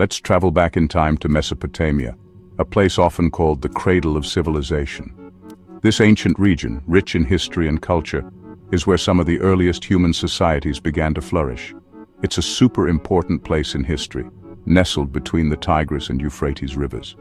Let's travel back in time to Mesopotamia, a place often called the Cradle of Civilization. This ancient region, rich in history and culture, is where some of the earliest human societies began to flourish. It's a super important place in history, nestled between the Tigris and Euphrates rivers.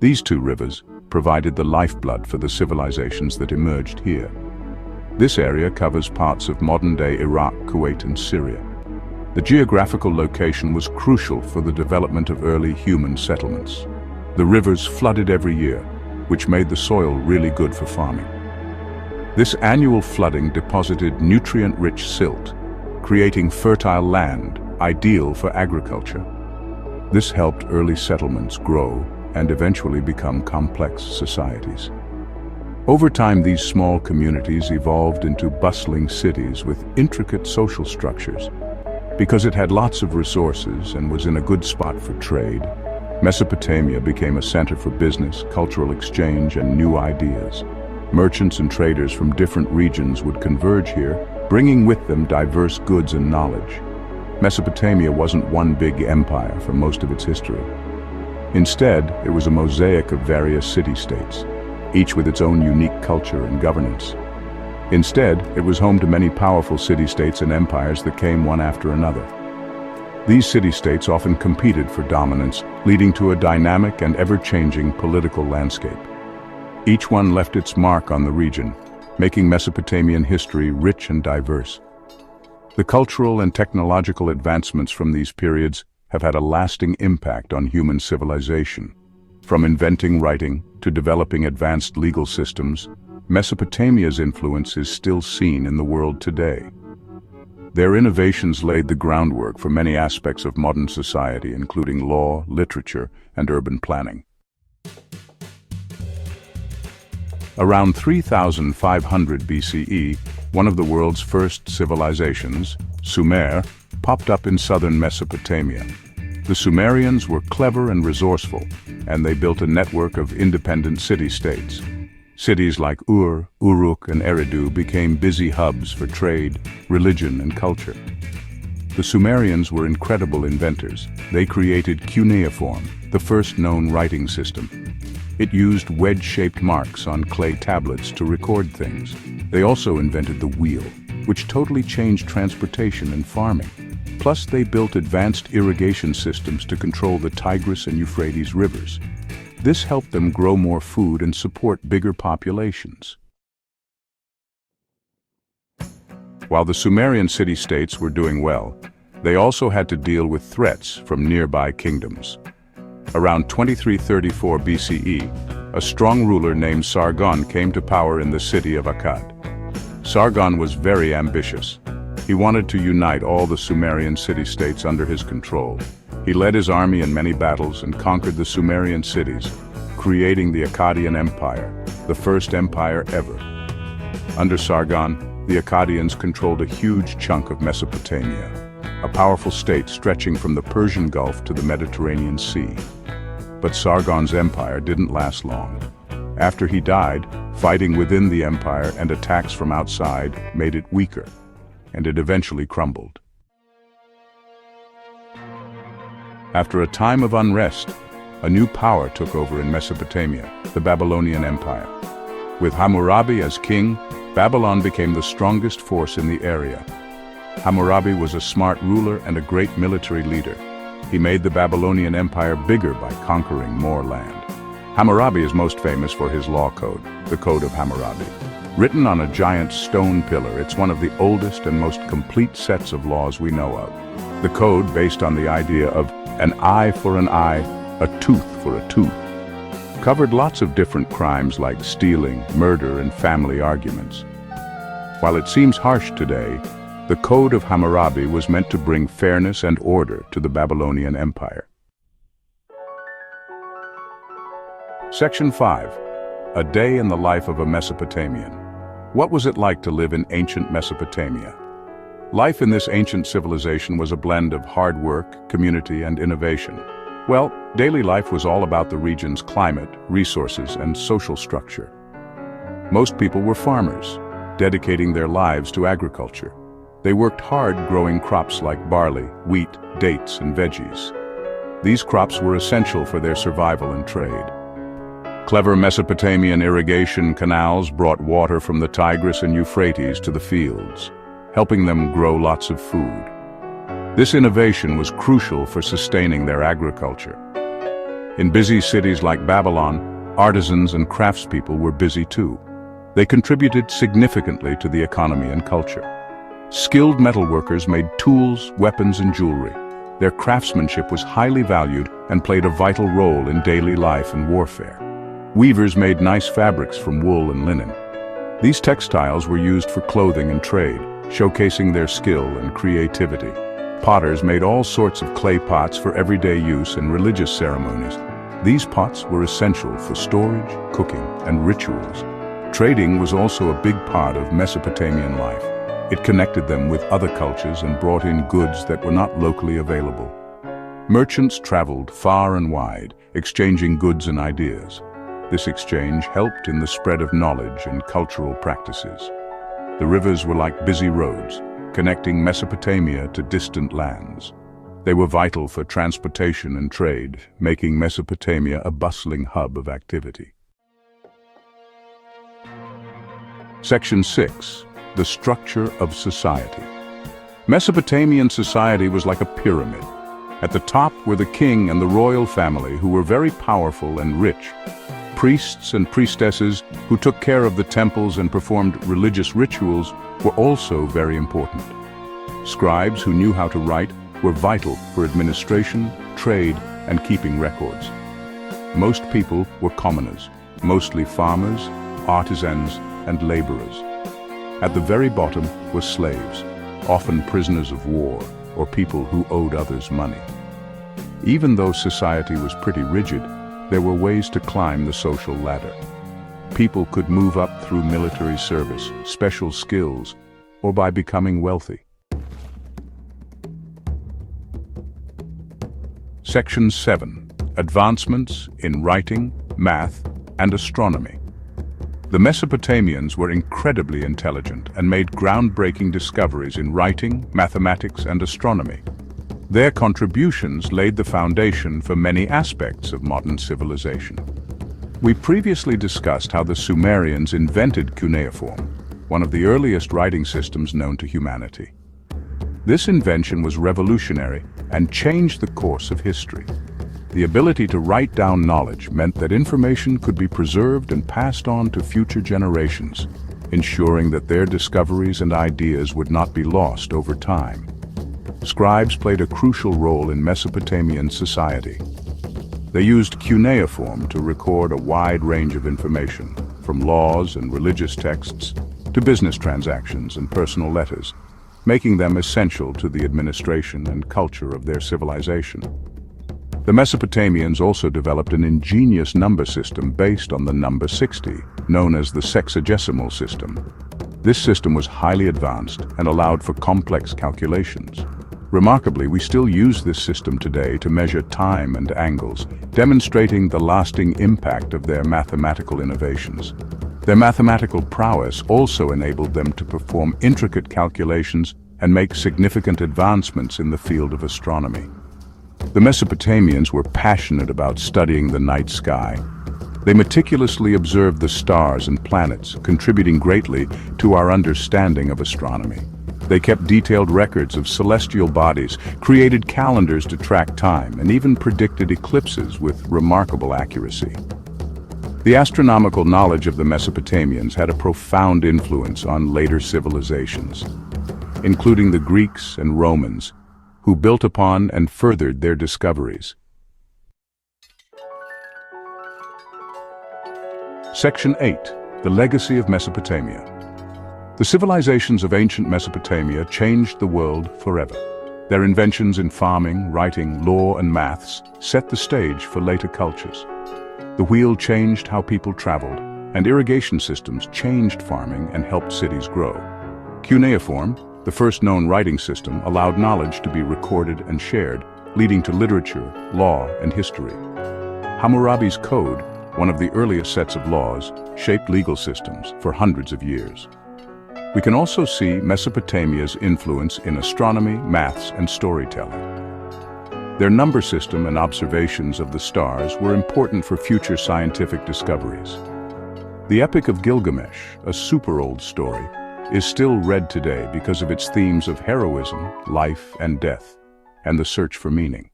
These two rivers provided the lifeblood for the civilizations that emerged here. This area covers parts of modern-day Iraq, Kuwait, and Syria. The geographical location was crucial for the development of early human settlements. The rivers flooded every year, which made the soil really good for farming. This annual flooding deposited nutrient-rich silt, creating fertile land, ideal for agriculture. This helped early settlements grow and eventually become complex societies. Over time, these small communities evolved into bustling cities with intricate social structures. Because it had lots of resources and was in a good spot for trade, Mesopotamia became a center for business, cultural exchange, and new ideas. Merchants and traders from different regions would converge here, bringing with them diverse goods and knowledge. Mesopotamia wasn't one big empire for most of its history. Instead, it was a mosaic of various city-states, each with its own unique culture and governance. Instead, it was home to many powerful city-states and empires that came one after another. These city-states often competed for dominance, leading to a dynamic and ever-changing political landscape. Each one left its mark on the region, making Mesopotamian history rich and diverse. The cultural and technological advancements from these periods have had a lasting impact on human civilization. From inventing writing to developing advanced legal systems, Mesopotamia's influence is still seen in the world today. Their innovations laid the groundwork for many aspects of modern society, including law, literature, and urban planning. Around 3500 BCE, one of the world's first civilizations, Sumer, popped up in southern Mesopotamia. The Sumerians were clever and resourceful, and they built a network of independent city-states. Cities like Ur, Uruk, and Eridu became busy hubs for trade, religion, and culture. The Sumerians were incredible inventors. They created cuneiform, the first known writing system. It used wedge-shaped marks on clay tablets to record things. They also invented the wheel, which totally changed transportation and farming. Plus, they built advanced irrigation systems to control the Tigris and Euphrates rivers. This helped them grow more food and support bigger populations. While the Sumerian city-states were doing well, they also had to deal with threats from nearby kingdoms. Around 2334 BCE, a strong ruler named Sargon came to power in the city of Akkad. Sargon was very ambitious. He wanted to unite all the Sumerian city-states under his control. He led his army in many battles and conquered the Sumerian cities, creating the Akkadian Empire, the first empire ever. Under Sargon, the Akkadians controlled a huge chunk of Mesopotamia, a powerful state stretching from the Persian Gulf to the Mediterranean Sea. But Sargon's empire didn't last long. After he died, fighting within the empire and attacks from outside made it weaker, and it eventually crumbled. After a time of unrest, a new power took over in Mesopotamia, the Babylonian Empire. With Hammurabi as king, Babylon became the strongest force in the area. Hammurabi was a smart ruler and a great military leader. He made the Babylonian Empire bigger by conquering more land. Hammurabi is most famous for his law code, the Code of Hammurabi. Written on a giant stone pillar, it's one of the oldest and most complete sets of laws we know of. The code, based on the idea of an eye for an eye, a tooth for a tooth, covered lots of different crimes like stealing, murder, and family arguments. While it seems harsh today, the Code of Hammurabi was meant to bring fairness and order to the Babylonian Empire. Section 5. A Day in the Life of a Mesopotamian. What was it like to live in ancient Mesopotamia? Life in this ancient civilization was a blend of hard work, community, and innovation. Well, daily life was all about the region's climate, resources, and social structure. Most people were farmers, dedicating their lives to agriculture. They worked hard growing crops like barley, wheat, dates, and veggies. These crops were essential for their survival and trade. Clever Mesopotamian irrigation canals brought water from the Tigris and Euphrates to the fields, helping them grow lots of food. This innovation was crucial for sustaining their agriculture. In busy cities like Babylon, artisans and craftspeople were busy too. They contributed significantly to the economy and culture. Skilled metalworkers made tools, weapons, and jewelry. Their craftsmanship was highly valued and played a vital role in daily life and warfare. Weavers made nice fabrics from wool and linen. These textiles were used for clothing and trade, showcasing their skill and creativity. Potters made all sorts of clay pots for everyday use and religious ceremonies. These pots were essential for storage, cooking, and rituals. Trading was also a big part of Mesopotamian life. It connected them with other cultures and brought in goods that were not locally available. Merchants traveled far and wide, exchanging goods and ideas. This exchange helped in the spread of knowledge and cultural practices. The rivers were like busy roads, connecting Mesopotamia to distant lands. They were vital for transportation and trade, making Mesopotamia a bustling hub of activity. Section 6. The structure of society. Mesopotamian society was like a pyramid. At the top were the king and the royal family, who were very powerful and rich. Priests and priestesses who took care of the temples and performed religious rituals were also very important. Scribes who knew how to write were vital for administration, trade, and keeping records. Most people were commoners, mostly farmers, artisans, and laborers. At the very bottom were slaves, often prisoners of war or people who owed others money. Even though society was pretty rigid, there were ways to climb the social ladder. People could move up through military service, special skills, or by becoming wealthy. Section 7. Advancements in writing, math, and astronomy. The Mesopotamians were incredibly intelligent and made groundbreaking discoveries in writing, mathematics, and astronomy. Their contributions laid the foundation for many aspects of modern civilization. We previously discussed how the Sumerians invented cuneiform, one of the earliest writing systems known to humanity. This invention was revolutionary and changed the course of history. The ability to write down knowledge meant that information could be preserved and passed on to future generations, ensuring that their discoveries and ideas would not be lost over time. Scribes played a crucial role in Mesopotamian society. They used cuneiform to record a wide range of information, from laws and religious texts to business transactions and personal letters, making them essential to the administration and culture of their civilization. The Mesopotamians also developed an ingenious number system based on the number 60, known as the sexagesimal system. This system was highly advanced and allowed for complex calculations. Remarkably, we still use this system today to measure time and angles, demonstrating the lasting impact of their mathematical innovations. Their mathematical prowess also enabled them to perform intricate calculations and make significant advancements in the field of astronomy. The Mesopotamians were passionate about studying the night sky. They meticulously observed the stars and planets, contributing greatly to our understanding of astronomy. They kept detailed records of celestial bodies, created calendars to track time, and even predicted eclipses with remarkable accuracy. The astronomical knowledge of the Mesopotamians had a profound influence on later civilizations, including the Greeks and Romans, who built upon and furthered their discoveries. Section 8. The Legacy of Mesopotamia. The civilizations of ancient Mesopotamia changed the world forever. Their inventions in farming, writing, law, and maths set the stage for later cultures. The wheel changed how people traveled, and irrigation systems changed farming and helped cities grow. Cuneiform, the first known writing system, allowed knowledge to be recorded and shared, leading to literature, law, and history. Hammurabi's code, one of the earliest sets of laws, shaped legal systems for hundreds of years. We can also see Mesopotamia's influence in astronomy, maths, and storytelling. Their number system and observations of the stars were important for future scientific discoveries. The Epic of Gilgamesh, a super-old story, is still read today because of its themes of heroism, life and death, and the search for meaning.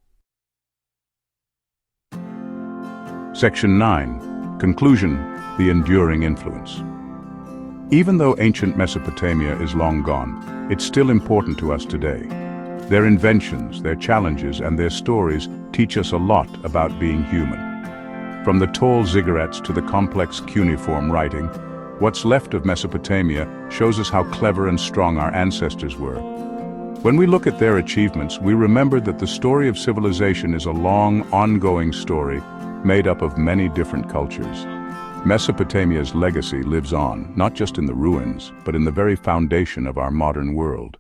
Section 9. Conclusion: the enduring influence. Even though ancient Mesopotamia is long gone, it's still important to us today. Their inventions, their challenges, and their stories teach us a lot about being human. From the tall ziggurats to the complex cuneiform writing, what's left of Mesopotamia shows us how clever and strong our ancestors were. When we look at their achievements, we remember that the story of civilization is a long, ongoing story made up of many different cultures. Mesopotamia's legacy lives on, not just in the ruins, but in the very foundation of our modern world.